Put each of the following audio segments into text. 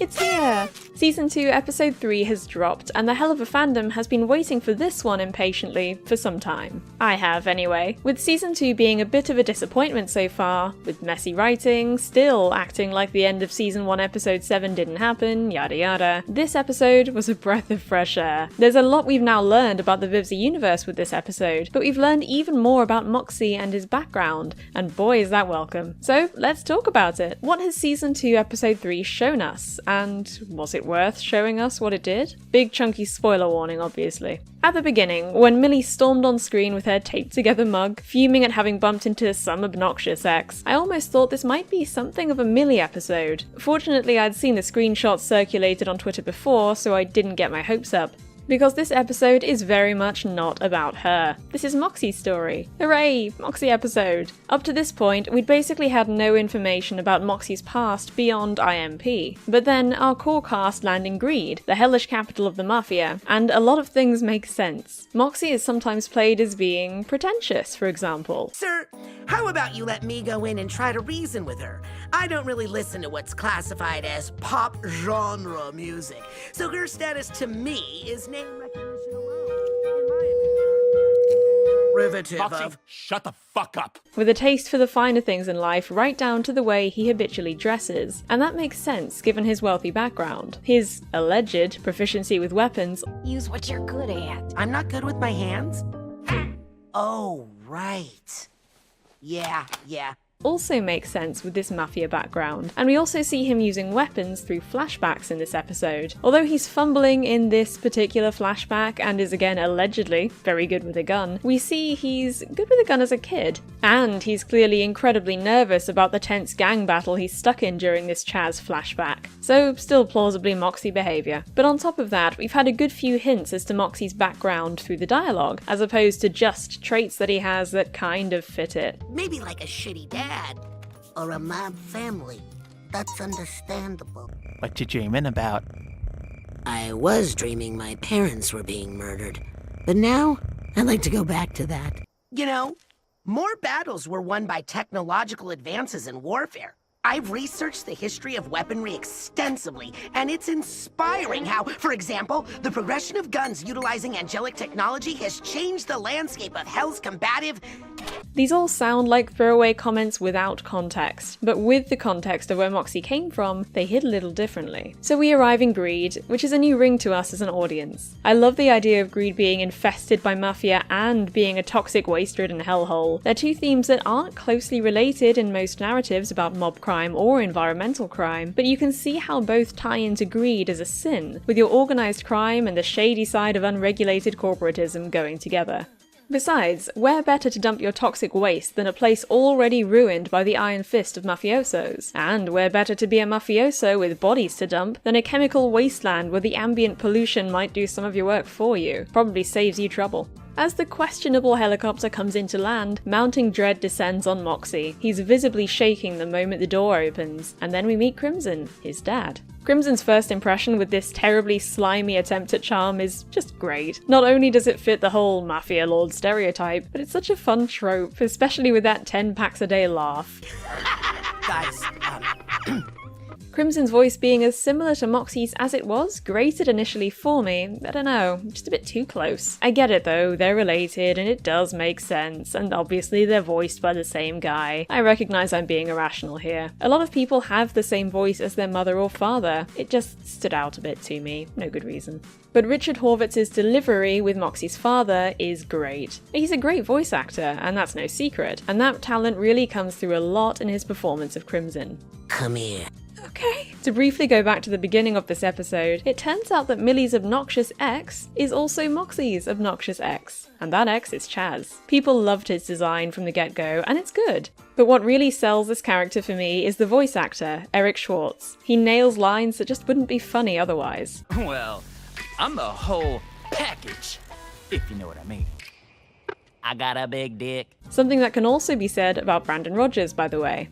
It's here! Season 2, Episode 3 has dropped, and the Helluva fandom has been waiting for this one impatiently for some time. I have, anyway. With Season 2 being a bit of a disappointment so far, with messy writing, still acting like the end of Season 1 Episode 7 didn't happen, yada yada, this episode was a breath of fresh air. There's a lot we've now learned about the Vivzy universe with this episode, but we've learned even more about Moxie and his background, and boy is that welcome. So let's talk about it. What has Season 2 Episode 3 shown us? And was it worth showing us what it did? Big chunky spoiler warning, obviously. At the beginning, when Millie stormed on screen with her taped together mug, fuming at having bumped into some obnoxious ex, I almost thought this might be something of a Millie episode. Fortunately, I'd seen the screenshots circulated on Twitter before, so I didn't get my hopes up. Because this episode is very much not about her. This is Moxie's story. Hooray! Moxie episode! Up to this point, we'd basically had no information about Moxie's past beyond IMP. But then our core cast land in Greed, the hellish capital of the Mafia, and a lot of things make sense. Moxie is sometimes played as being pretentious, for example. Sir, how about you let me go in and try to reason with her? I don't really listen to what's classified as pop genre music, so her status to me is name recognition alone. In my derivative Moxie, of... shut the fuck up! With a taste for the finer things in life right down to the way he habitually dresses. And that makes sense given his wealthy background. His alleged proficiency with weapons. Use what you're good at. I'm not good with my hands? Oh, right. Yeah. Also makes sense with this mafia background, and we also see him using weapons through flashbacks in this episode. Although he's fumbling in this particular flashback and is again allegedly very good with a gun, we see he's good with a gun as a kid. And he's clearly incredibly nervous about the tense gang battle he's stuck in during this Chaz flashback. So still plausibly Moxie behaviour. But on top of that, we've had a good few hints as to Moxie's background through the dialogue, as opposed to just traits that he has that kind of fit it. Maybe like a shitty dad. Or a mob family. That's understandable. What you dreaming about? I was dreaming my parents were being murdered. But now, I'd like to go back to that. You know, more battles were won by technological advances in warfare. I've researched the history of weaponry extensively, and it's inspiring how, for example, the progression of guns utilizing angelic technology has changed the landscape of Hell's combative... These all sound like throwaway comments without context, but with the context of where Moxie came from, they hit a little differently. So we arrive in Greed, which is a new ring to us as an audience. I love the idea of Greed being infested by mafia and being a toxic waste-ridden hellhole. They're two themes that aren't closely related in most narratives about mob crime or environmental crime, but you can see how both tie into greed as a sin, with your organised crime and the shady side of unregulated corporatism going together. Besides, where better to dump your toxic waste than a place already ruined by the iron fist of mafiosos? And where better to be a mafioso with bodies to dump than a chemical wasteland where the ambient pollution might do some of your work for you, probably saves you trouble. As the questionable helicopter comes into land, mounting dread descends on Moxie. He's visibly shaking the moment the door opens, and then we meet Crimson, his dad. Crimson's first impression with this terribly slimy attempt at charm is just great. Not only does it fit the whole mafia lord stereotype, but it's such a fun trope, especially with that 10 packs a day laugh. Guys, Crimson's voice being as similar to Moxie's as it was grated initially for me. I don't know, just a bit too close. I get it though, they're related and it does make sense, and obviously they're voiced by the same guy. I recognise I'm being irrational here. A lot of people have the same voice as their mother or father. It just stood out a bit to me, no good reason. But Richard Horvitz's delivery with Moxie's father is great. He's a great voice actor, and that's no secret, and that talent really comes through a lot in his performance of Crimson. come here. Okay. To briefly go back to the beginning of this episode, it turns out that Millie's obnoxious ex is also Moxie's obnoxious ex, and that ex is Chaz. People loved his design from the get-go, and it's good. But what really sells this character for me is the voice actor, Eric Schwartz. He nails lines that just wouldn't be funny otherwise. Well, I'm the whole package, if you know what I mean. I got a big dick. Something that can also be said about Brandon Rogers, by the way.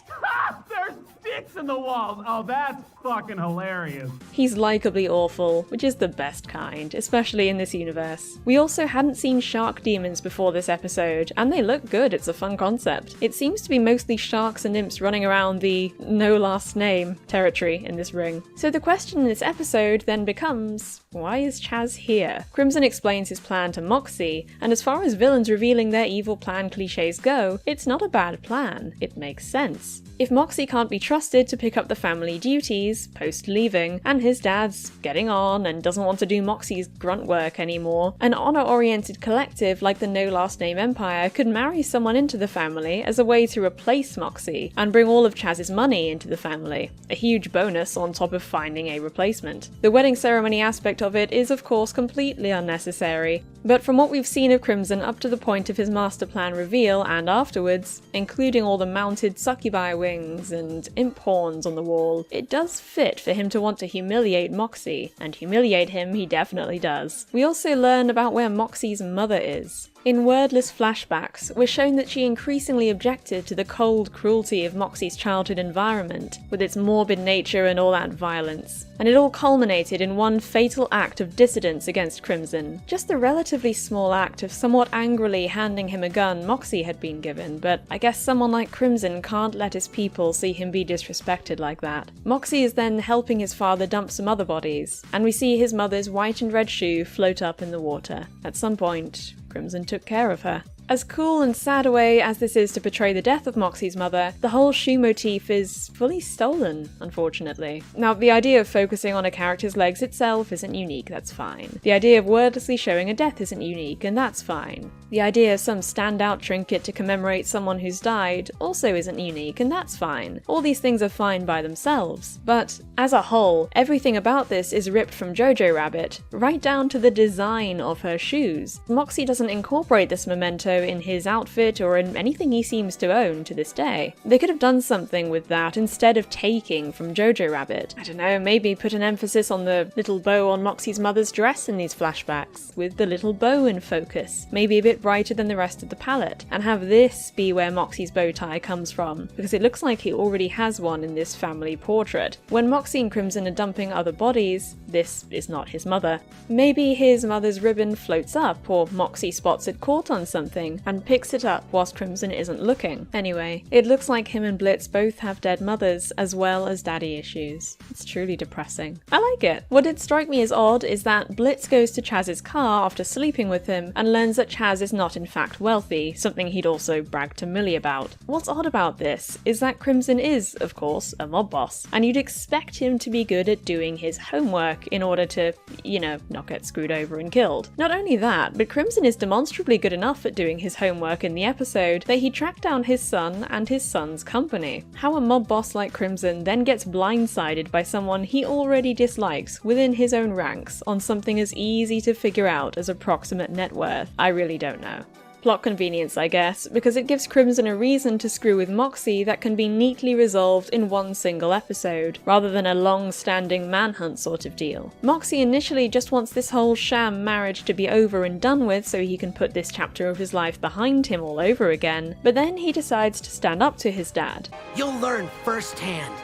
There's dick dicks in the walls. Oh, that's fucking hilarious. He's likably awful, which is the best kind, especially in this universe. We also hadn't seen shark demons before this episode, and they look good. It's a fun concept. It seems to be mostly sharks and imps running around the no last name territory in this ring. So the question in this episode then becomes, why is Chaz here? Crimson explains his plan to Moxie, and as far as villains revealing their evil plan cliches go, it's not a bad plan. It makes sense. If Moxie can't be trusted to pick up the family duties post-leaving, and his dad's getting on and doesn't want to do Moxie's grunt work anymore, an honor-oriented collective like the No Last Name Empire could marry someone into the family as a way to replace Moxie and bring all of Chaz's money into the family. A huge bonus on top of finding a replacement. The wedding ceremony aspect of it is of course completely unnecessary, but from what we've seen of Crimson up to the point of his master plan reveal and afterwards, including all the mounted succubi wings and imp horns on the wall, it does fit for him to want to humiliate Moxie, and humiliate him he definitely does. We also learn about where Moxie's mother is. In wordless flashbacks, we're shown that she increasingly objected to the cold cruelty of Moxie's childhood environment, with its morbid nature and all that violence. And it all culminated in one fatal act of dissidence against Crimson. Just the relatively small act of somewhat angrily handing him a gun Moxie had been given, but I guess someone like Crimson can't let his people see him be disrespected like that. Moxie is then helping his father dump some other bodies, and we see his mother's white and red shoe float up in the water. At some point, Crimson took care of her. As cool and sad a way as this is to portray the death of Moxie's mother, the whole shoe motif is fully stolen, unfortunately. Now, the idea of focusing on a character's legs itself isn't unique, that's fine. The idea of wordlessly showing a death isn't unique, and that's fine. The idea of some standout trinket to commemorate someone who's died also isn't unique, and that's fine. All these things are fine by themselves. But, as a whole, everything about this is ripped from Jojo Rabbit, right down to the design of her shoes. Moxie doesn't incorporate this memento in his outfit or in anything he seems to own to this day. They could have done something with that instead of taking from Jojo Rabbit. I don't know, maybe put an emphasis on the little bow on Moxie's mother's dress in these flashbacks, with the little bow in focus, maybe a bit brighter than the rest of the palette, and have this be where Moxie's bow tie comes from, because it looks like he already has one in this family portrait. When Moxie and Crimson are dumping other bodies, this is not his mother. Maybe his mother's ribbon floats up, or Moxie spots it caught on something and picks it up whilst Crimson isn't looking. Anyway, it looks like him and Blitz both have dead mothers as well as daddy issues. It's truly depressing. I like it. What did strike me as odd is that Blitz goes to Chaz's car after sleeping with him and learns that Chaz is not in fact wealthy, something he'd also bragged to Millie about. What's odd about this is that Crimson is, of course, a mob boss, and you'd expect him to be good at doing his homework in order to, you know, not get screwed over and killed. Not only that, but Crimson is demonstrably good enough at doing his homework in the episode that he tracked down his son and his son's company. How a mob boss like Crimson then gets blindsided by someone he already dislikes within his own ranks on something as easy to figure out as approximate net worth, I really don't know. Plot convenience, I guess, because it gives Crimson a reason to screw with Moxie that can be neatly resolved in one single episode, rather than a long-standing manhunt sort of deal. Moxie initially just wants this whole sham marriage to be over and done with so he can put this chapter of his life behind him all over again, but then he decides to stand up to his dad. You'll learn firsthand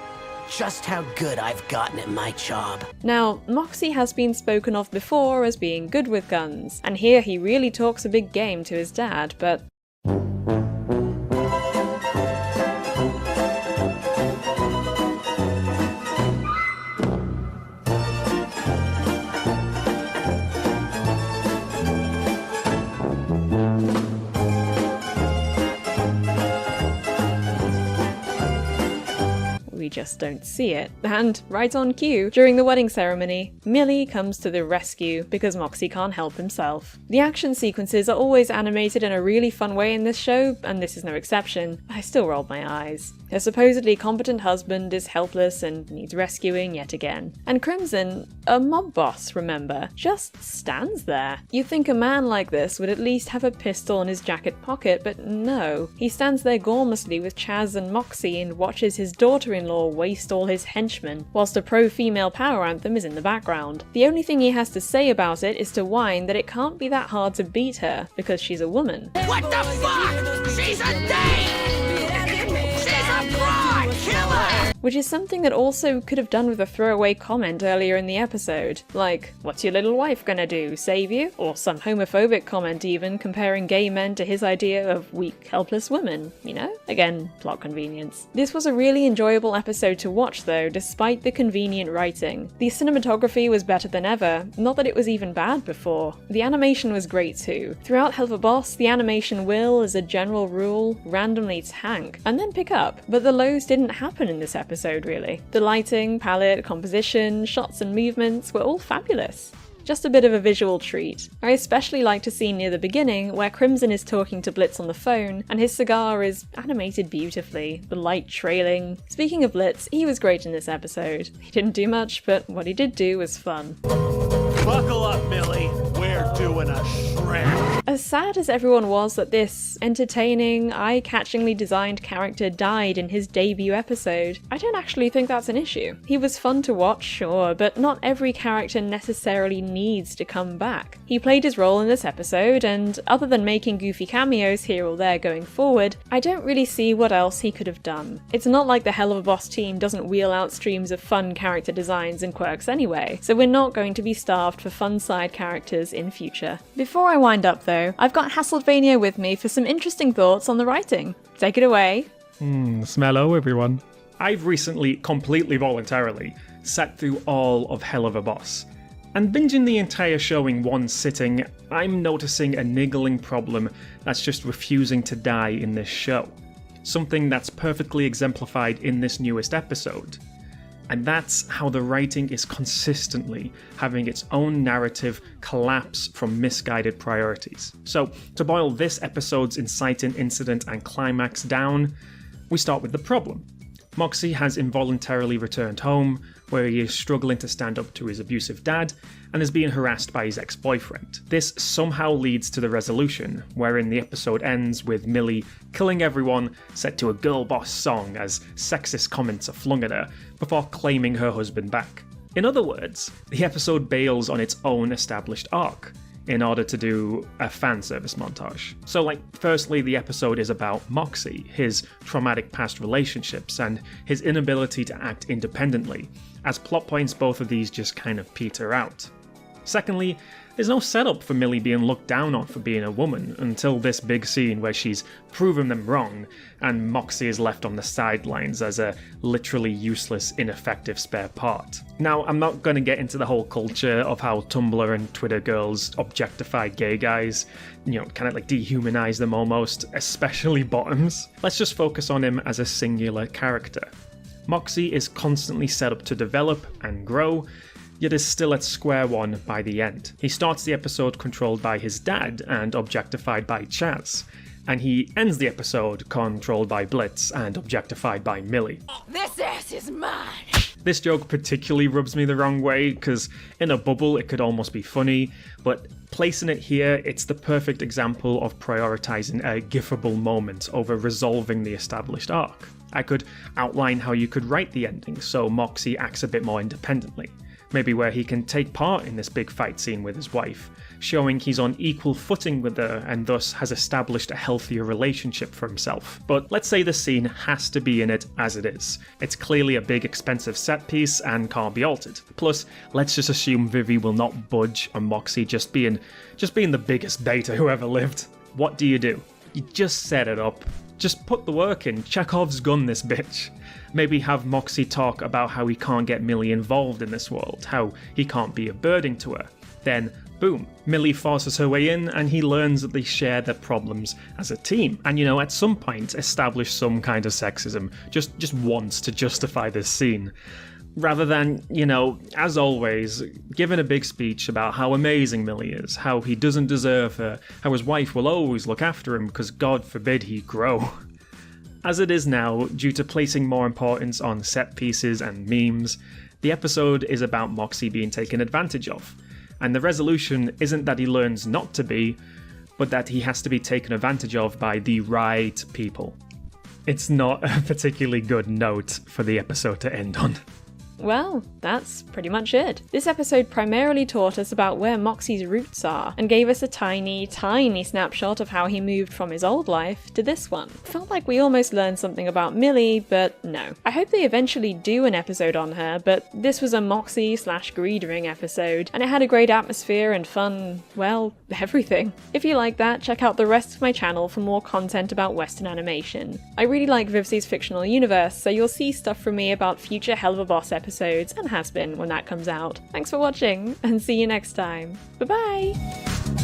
just how good I've gotten at my job. Now, Moxie has been spoken of before as being good with guns, and here he really talks a big game to his dad, but we just don't see it. And right on cue, during the wedding ceremony, Millie comes to the rescue because Moxie can't help himself. The action sequences are always animated in a really fun way in this show, and this is no exception. I still rolled my eyes. Her supposedly competent husband is helpless and needs rescuing yet again. And Crimson, a mob boss, remember, just stands there. You'd think a man like this would at least have a pistol in his jacket pocket, but no. He stands there gormlessly with Chaz and Moxie and watches his daughter-in-law waste all his henchmen, whilst a pro-female power anthem is in the background. The only thing he has to say about it is to whine that it can't be that hard to beat her, because she's a woman. What the fuck? She's a dame! She's a broad killer! which is something that also could have done with a throwaway comment earlier in the episode, like, "What's your little wife gonna do, save you?" Or some homophobic comment even, comparing gay men to his idea of weak, helpless women, you know? Again, plot convenience. This was a really enjoyable episode to watch though, despite the convenient writing. The cinematography was better than ever, not that it was even bad before. The animation was great too. Throughout Helluva Boss, the animation will, as a general rule, randomly tank, and then pick up, but the lows didn't happen in this episode really. The lighting, palette, composition, shots and movements were all fabulous. Just a bit of a visual treat. I especially liked a scene near the beginning where Crimson is talking to Blitz on the phone, and his cigar is animated beautifully, the light trailing. Speaking of Blitz, he was great in this episode. He didn't do much, but what he did do was fun. Buckle up, Millie. We're doing a shred. As sad as everyone was that this entertaining, eye-catchingly designed character died in his debut episode, I don't actually think that's an issue. He was fun to watch, sure, but not every character necessarily needs to come back. He played his role in this episode, and other than making goofy cameos here or there going forward, I don't really see what else he could have done. It's not like the Helluva Boss team doesn't wheel out streams of fun character designs and quirks anyway, so we're not going to be starved for fun side characters in future. Before I wind up though, I've got Hassledvania with me for some interesting thoughts on the writing. Take it away. Smello, everyone. I've recently, completely voluntarily, sat through all of Helluva Boss. And binging the entire show in one sitting, I'm noticing a niggling problem that's just refusing to die in this show. Something that's perfectly exemplified in this newest episode. And that's how the writing is consistently having its own narrative collapse from misguided priorities. So, to boil this episode's inciting incident and climax down, we start with the problem. Moxie has involuntarily returned home, where he is struggling to stand up to his abusive dad, and is being harassed by his ex-boyfriend. This somehow leads to the resolution, wherein the episode ends with Millie killing everyone set to a girl boss song as sexist comments are flung at her, before claiming her husband back. In other words, the episode bails on its own established arc, in order to do a fan service montage. So firstly, the episode is about Moxie, his traumatic past relationships, and his inability to act independently. As plot points, both of these just kind of peter out. Secondly, there's no setup for Millie being looked down on for being a woman until this big scene where she's proven them wrong, and Moxie is left on the sidelines as a literally useless, ineffective spare part. Now, I'm not going to get into the whole culture of how Tumblr and Twitter girls objectify gay guys, kind of dehumanize them almost, especially bottoms. Let's just focus on him as a singular character. Moxie is constantly set up to develop and grow, yet is still at square one by the end. He starts the episode controlled by his dad and objectified by Chaz, and he ends the episode controlled by Blitz and objectified by Millie. This ass is mine! This joke particularly rubs me the wrong way, because in a bubble it could almost be funny, but placing it here, it's the perfect example of prioritizing a gifable moment over resolving the established arc. I could outline how you could write the ending so Moxie acts a bit more independently. Maybe where he can take part in this big fight scene with his wife, showing he's on equal footing with her and thus has established a healthier relationship for himself. But let's say the scene has to be in it as it is. It's clearly a big expensive set piece and can't be altered. Plus, let's just assume Vivi will not budge on Moxie just being the biggest beta who ever lived. What do? You just set it up. Just put the work in. Chekhov's gun this bitch. Maybe have Moxie talk about how he can't get Millie involved in this world, how he can't be a burden to her. Then, boom, Millie forces her way in and he learns that they share their problems as a team. And at some point establish some kind of sexism, just once to justify this scene. Rather than, as always, giving a big speech about how amazing Millie is, how he doesn't deserve her, how his wife will always look after him because God forbid he grow. As it is now, due to placing more importance on set pieces and memes, the episode is about Moxie being taken advantage of, and the resolution isn't that he learns not to be, but that he has to be taken advantage of by the right people. It's not a particularly good note for the episode to end on. Well, that's pretty much it. This episode primarily taught us about where Moxie's roots are, and gave us a tiny, tiny snapshot of how he moved from his old life to this one. Felt like we almost learned something about Millie, but no. I hope they eventually do an episode on her, but this was a Moxie/Greed Ring episode, and it had a great atmosphere and fun, well, everything. If you like that, check out the rest of my channel for more content about Western animation. I really like Vivzi's fictional universe, so you'll see stuff from me about future Helluva Boss episodes, and has been when that comes out. Thanks for watching, and see you next time. Bye bye!